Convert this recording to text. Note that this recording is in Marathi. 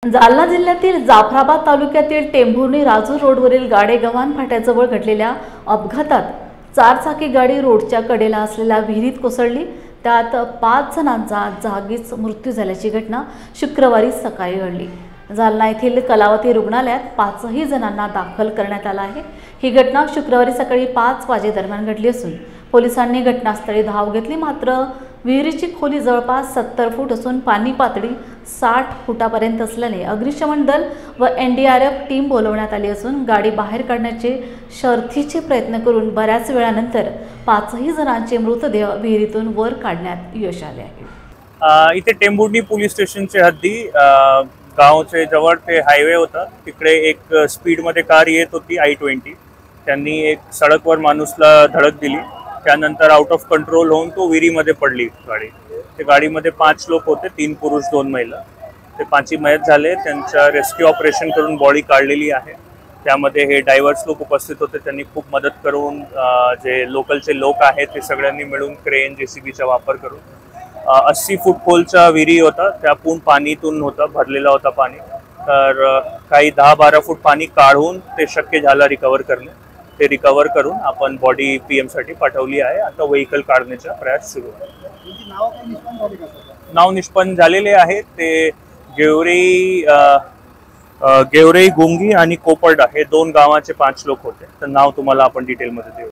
जालना जिल्ह्यातील जाफराबाद तालुक्यातील टेंभुर्णी राजूर रोडवरील गाडेगव्हाण फाट्याजवळ घडलेल्या अपघातात चारचाकी गाडी रोडच्या कडेला असलेल्या विहिरीत कोसळली। त्यात 5 जणांचा जागीच मृत्यू झाल्याची घटना शुक्रवारी सकाळी घडली। जालना येथील कलावती रुग्णालयात 5ही जणांना दाखल करण्यात आलं आहे। ही घटना शुक्रवारी सकाळी 5 वाजेदरम्यान घडली असून पोलिसांनी घटनास्थळी धाव घेतली। मात्र विहिरीची खोली जवळपास 70 फूट असून पाणी पातळी 60 फुटापर्यंत असल्याने अग्निशमन दल व एनडीआरएफ टीम बोलवण्यात आली असून गाडी बाहेर काढण्याचे शर्थीचे प्रयत्न करून बऱ्याच वेळानंतर 5ही जणांचे मृतदेह विहिरीतून वर काढण्यात यश आले आहे। इथे टेंभुर्णी पोलीस स्टेशनचे हद्दी गावचे जवळ ते हायवे होता, तिकडे एक स्पीडमध्ये कार येत होती I-20। त्यांनी एक सडकवर माणूसला धडक दिली, त्यानंतर आउट ऑफ कंट्रोल होऊन तो विहिरीमध्ये पडली गाडी। त्या गाडीमध्ये 5 लोक होते, 3 पुरुष 2 महिला। ते 5ही मयत झाले। त्यांचा रेस्क्यू ऑपरेशन करून बॉडी काढलेली आहे। त्यामध्ये हे डायव्हर्स लोक उपस्थित होते, त्यांनी खूप मदत करून जे लोकलचे लोक आहेत ते सगळ्यांनी मिळून क्रेन JCBचा वापर करून 80 फूट खोलचा विहिरी होता, त्यातून पाणीतून होता भरलेला होता पाणी। तर काही 10-12 फूट पाणी काढून ते शक्य झालं रिकवर करणे। ते रिकवर करून आपण बॉडी PM साठी पाठवली आहे। आता व्हेकल काढण्याचा प्रयास सुरू आहे। नाव निष्पन्न झालेले आहे ते गेवराई गुंगी आणि कोपर्डा हे 2 गावाचे 5 लोक होते। तर नाव तुम्हाला आपण डिटेलमध्ये देऊ।